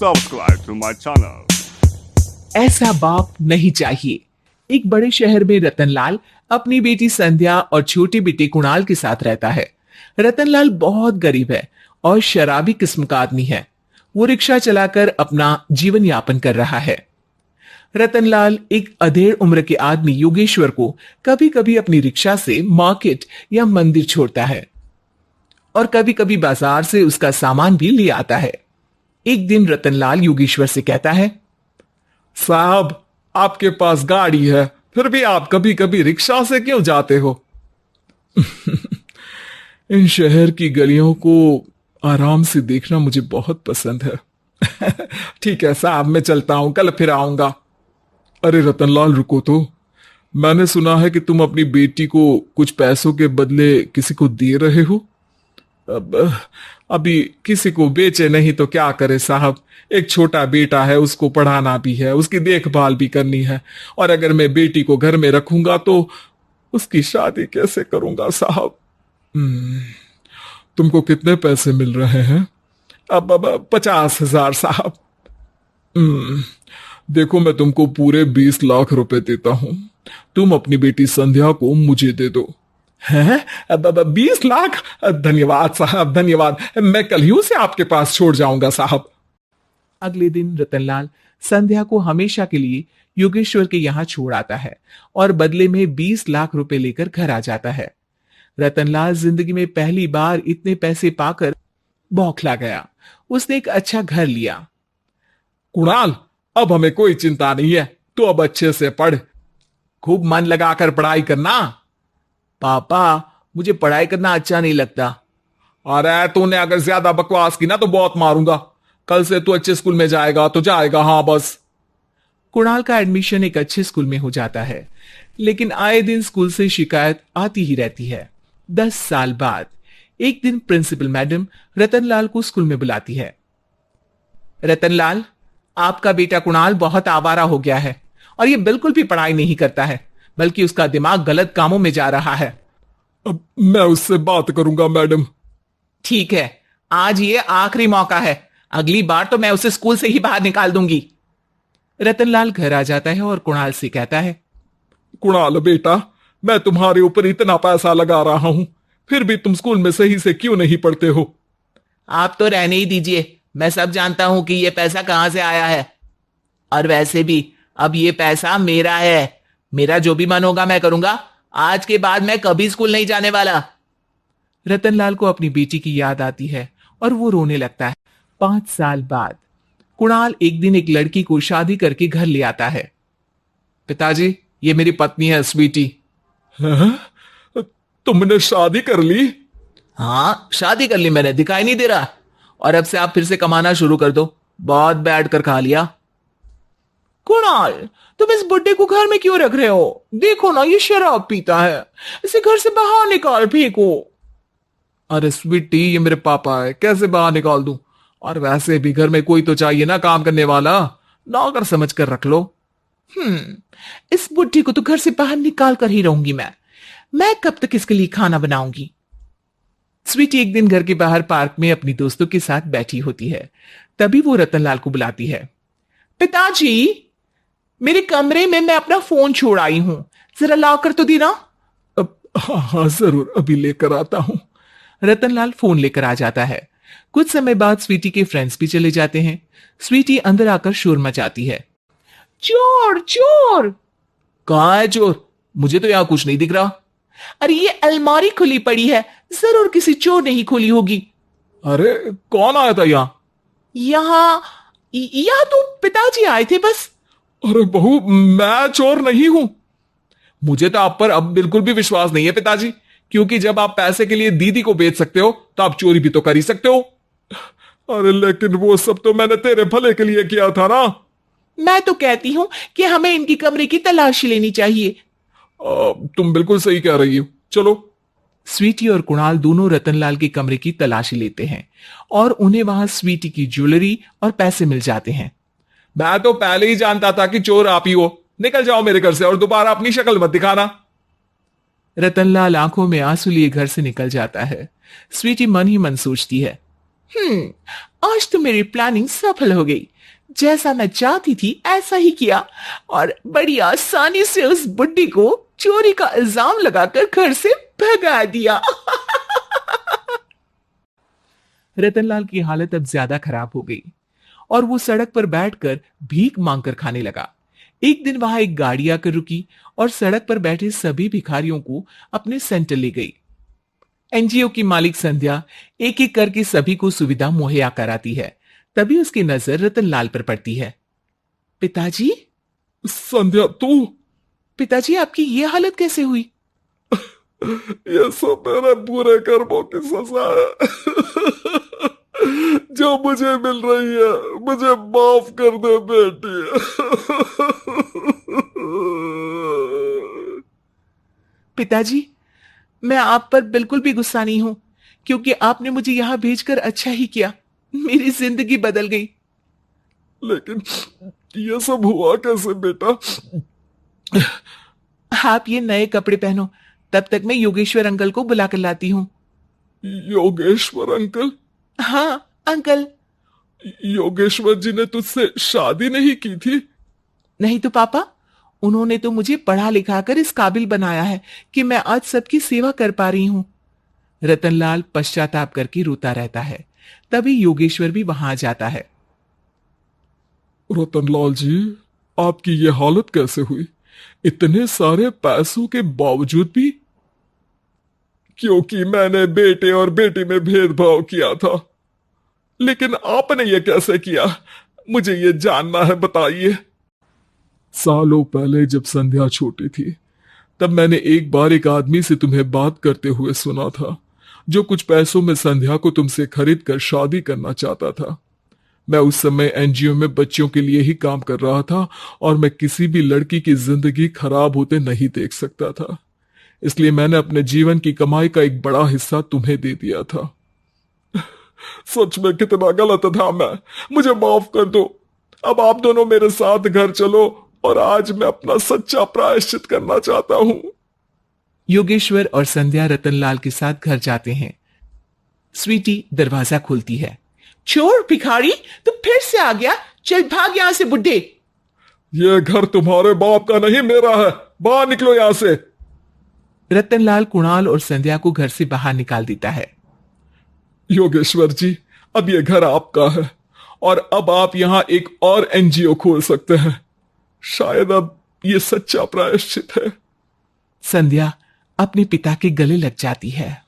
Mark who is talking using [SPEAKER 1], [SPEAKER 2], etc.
[SPEAKER 1] subscribe to my channel.
[SPEAKER 2] ऐसा बाप नहीं चाहिए। एक बड़े शहर में रतनलाल अपनी बेटी संध्या और छोटे बेटे कुणाल के साथ रहता है। रतनलाल बहुत गरीब है और शराबी किस्म का आदमी है। वो रिक्शा चलाकर अपना जीवन यापन कर रहा है। रतनलाल एक अधेड़ उम्र के आदमी योगेश्वर को कभी कभी अपनी रिक्शा से मार्केट या मंदिर छोड़ता है और कभी कभी बाजार से उसका सामान भी ले आता है। एक दिन रतनलाल योगेश्वर से कहता है,
[SPEAKER 3] साहब, आपके पास गाड़ी है, फिर भी आप कभी कभी रिक्शा से क्यों जाते हो? इन शहर की गलियों को आराम से देखना मुझे बहुत पसंद है। ठीक है साहब, मैं चलता हूं, कल फिर आऊंगा। अरे रतनलाल, रुको तो। मैंने सुना है कि तुम अपनी बेटी को कुछ पैसों के बदले किसी को दे रहे हो। अभी किसी को बेचे नहीं तो क्या करे साहब। एक छोटा बेटा है, उसको पढ़ाना भी है, उसकी देखभाल भी करनी है, और अगर मैं बेटी को घर में रखूंगा तो उसकी शादी कैसे करूंगा साहब। तुमको कितने पैसे मिल रहे हैं? अब 50,000 साहब। देखो, मैं तुमको पूरे 20 लाख रुपए देता हूं। तुम अपनी बेटी संध्या को मुझे दे दो। हैं? 20 लाख? धन्यवाद साहब, धन्यवाद। मैं कल ही उसे आपके पास छोड़ जाऊंगा साहब।
[SPEAKER 2] अगले दिन रतनलाल संध्या को हमेशा के लिए योगेश्वर के यहाँ छोड़ आता है और बदले में 20 लाख रुपए लेकर घर आ जाता है। रतनलाल जिंदगी में पहली बार इतने पैसे पाकर बौखला गया। उसने एक अच्छा घर लिया।
[SPEAKER 3] कुणाल, अब हमें कोई चिंता नहीं है, तो अब अच्छे से पढ़, खूब मन लगाकर पढ़ाई करना।
[SPEAKER 2] पापा, मुझे पढ़ाई करना अच्छा नहीं लगता।
[SPEAKER 3] अरे तूने अगर ज्यादा बकवास की ना तो बहुत मारूंगा। कल से तू अच्छे स्कूल में जाएगा तो जाएगा, हाँ बस।
[SPEAKER 2] कुणाल का एडमिशन एक अच्छे स्कूल में हो जाता है, लेकिन आए दिन स्कूल से शिकायत आती ही रहती है। 10 साल बाद एक दिन प्रिंसिपल मैडम रतनलाल को स्कूल में बुलाती है। रतनलाल, आपका बेटा कुणाल बहुत आवारा हो गया है और ये बिल्कुल भी पढ़ाई नहीं करता है, बल्कि उसका दिमाग गलत कामों में जा रहा है।
[SPEAKER 3] अब मैं उससे बात करूंगा मैडम।
[SPEAKER 2] ठीक है, आज ये आखिरी मौका है। अगली बार तो मैं उसे स्कूल से ही बाहर निकाल दूंगी। रतनलाल घर आ जाता है और कुणाल से कहता है,
[SPEAKER 3] कुणाल बेटा, मैं तुम्हारे ऊपर इतना पैसा लगा रहा हूं, फिर भी तुम स्कूल में सही से क्यों नहीं पढ़ते हो?
[SPEAKER 2] आप तो रहने ही दीजिए, मैं सब जानता हूं कि ये पैसा कहां से आया है। और वैसे भी अब ये पैसा मेरा है। मेरा जो भी मन होगा मैं करूंगा। आज के बाद मैं कभी स्कूल नहीं जाने वाला। रतनलाल को अपनी बेटी की याद आती है और वो रोने लगता है। 5 साल बाद कुणाल एक दिन एक लड़की को शादी करके घर ले आता है।
[SPEAKER 3] पिताजी, ये मेरी पत्नी है स्वीटी। तुमने शादी कर ली?
[SPEAKER 2] हाँ, शादी कर ली मैंने, दिखाई नहीं दे रहा। और अब से आप फिर से कमाना शुरू कर दो। बहुत बैठ कर खा लिया। कुणाल, तुम इस बुड्ढे को घर में क्यों रख रहे हो? देखो ना, ये शराब पीता है। इसे घर से बाहर निकाल फेंको।
[SPEAKER 3] अरे स्वीटी, ये मेरे पापा है, कैसे बाहर निकाल दूं? और वैसे भी घर में कोई तो चाहिए ना काम करने वाला। नौकर समझ कर रख लो।
[SPEAKER 2] इस बुड्ढी को तो घर से बाहर निकाल कर ही रहूंगी मैं कब तक इसके लिए खाना बनाऊंगी? स्वीटी एक दिन घर के बाहर पार्क में अपनी दोस्तों के साथ बैठी होती है। तभी वो रतनलाल को बुलाती है। पिताजी, मेरे कमरे में मैं अपना फोन छोड़ आई हूं, जरा लाकर तो देना।
[SPEAKER 3] हाँ जरूर, अभी लेकर आता हूं।
[SPEAKER 2] रतनलाल फोन लेकर आ जाता है। कुछ समय बाद स्वीटी के फ्रेंड्स भी चले जाते हैं। स्वीटी अंदर आकर शोर मचाती है। चोर चोर! कहां है चोर? मुझे तो यहां कुछ नहीं दिख रहा। अरे ये अलमारी खुली पड़ी है, जरूर किसी चोर ने ही खोली होगी।
[SPEAKER 3] अरे कौन आया था
[SPEAKER 2] यहाँ तो पिताजी आए थे बस।
[SPEAKER 3] अरे बहू, मैं चोर नहीं हूं। मुझे तो आप पर अब बिल्कुल भी विश्वास नहीं है पिताजी, क्योंकि जब आप पैसे के लिए दीदी को बेच सकते हो तो आप चोरी भी तो कर ही सकते हो। अरे लेकिन वो सब तो मैंने तेरे भले के लिए किया था ना।
[SPEAKER 2] मैं तो कहती हूं कि हमें इनकी कमरे की तलाशी लेनी चाहिए।
[SPEAKER 3] तुम बिल्कुल सही कह रही हो, चलो।
[SPEAKER 2] स्वीटी और कुणाल दोनों रतनलाल के कमरे की तलाशी लेते हैं और उन्हें वहां स्वीटी की ज्वेलरी और पैसे मिल जाते हैं।
[SPEAKER 3] मैं तो पहले ही जानता था कि चोर आप ही हो। निकल जाओ मेरे घर से और दोबारा अपनी शक्ल मत दिखाना।
[SPEAKER 2] रतनलाल आंखों में आंसू लिए घर से निकल जाता है। स्वीटी मन ही मन सोचती है, आज तो मेरी प्लानिंग सफल हो गई। जैसा मैं चाहती थी ऐसा ही किया और बड़ी आसानी से उस बुड्ढी को चोरी का इल्जाम लगाकर घर से भगा दिया। रतनलाल की हालत अब ज्यादा खराब हो गई और वो सड़क पर बैठकर भीख मांगकर खाने लगा। एक दिन वहां एक गाड़ी आकर रुकी और सड़क पर बैठे सभी भिखारियों को अपने सेंटर ले गई। एनजीओ की मालिक संध्या एक एक करके सभी को सुविधा मुहैया कराती है। तभी उसकी नजर रतनलाल पर पड़ती है। पिताजी,
[SPEAKER 3] संध्या तू?
[SPEAKER 2] पिताजी आपकी ये हालत कैसे हुई?
[SPEAKER 3] ये सब मेरे बुरे कर्मों की सजा है जो मुझे मिल रही है। मुझे माफ कर दे बेटी।
[SPEAKER 2] पिताजी, मैं आप पर बिल्कुल भी गुस्सा नहीं हूं, क्योंकि आपने मुझे यहां भेजकर अच्छा ही किया। मेरी जिंदगी बदल गई।
[SPEAKER 3] लेकिन ये सब हुआ कैसे बेटा?
[SPEAKER 2] आप ये नए कपड़े पहनो, तब तक मैं योगेश्वर अंकल को बुला कर लाती हूँ।
[SPEAKER 3] योगेश्वर अंकल?
[SPEAKER 2] हाँ अंकल।
[SPEAKER 3] योगेश्वर जी ने तुझसे शादी नहीं की थी?
[SPEAKER 2] नहीं तो पापा, उन्होंने तो मुझे पढ़ा लिखा कर इस काबिल बनाया है कि मैं आज सबकी सेवा कर पा रही हूँ। रतनलाल पश्चाताप करके रोता रहता है। तभी योगेश्वर भी वहां आ जाता है।
[SPEAKER 3] रतनलाल जी, आपकी ये हालत कैसे हुई? इतने सारे पैसों के बावजूद भी? क्योंकि मैंने बेटे और बेटी में भेदभाव किया था। लेकिन आपने ये कैसे किया? मुझे ये जानना है, बताइए। सालों पहले जब संध्या छोटी थी, तब मैंने एक बार एक आदमी से तुम्हें बात करते हुए सुना था, जो कुछ पैसों में संध्या को तुमसे खरीद कर शादी करना चाहता था। मैं उस समय एनजीओ में बच्चों के लिए ही काम कर रहा था और मैं किसी भी लड़की की जिंदगी खराब होते नहीं देख सकता था। इसलिए मैंने अपने जीवन की कमाई का एक बड़ा हिस्सा तुम्हें दे दिया था। सच में कितना गलत था मैं। मुझे माफ कर दो। अब आप दोनों मेरे साथ घर चलो और आज मैं अपना सच्चा प्रायश्चित करना चाहता हूं।
[SPEAKER 2] योगेश्वर और संध्या रतनलाल के साथ घर जाते हैं। स्वीटी दरवाजा खोलती है। चोर भिखारी, तू फिर से आ गया? चल भाग यहां से बुड्ढे।
[SPEAKER 3] ये घर तुम्हारे बाप का नहीं, मेरा है। बाहर निकलो यहां से।
[SPEAKER 2] रतनलाल कुणाल और संध्या को घर से बाहर निकाल देता है।
[SPEAKER 3] योगेश्वर जी, अब ये घर आपका है और अब आप यहां एक और एनजीओ खोल सकते हैं। शायद अब ये सच्चा प्रायश्चित है।
[SPEAKER 2] संध्या अपने पिता के गले लग जाती है।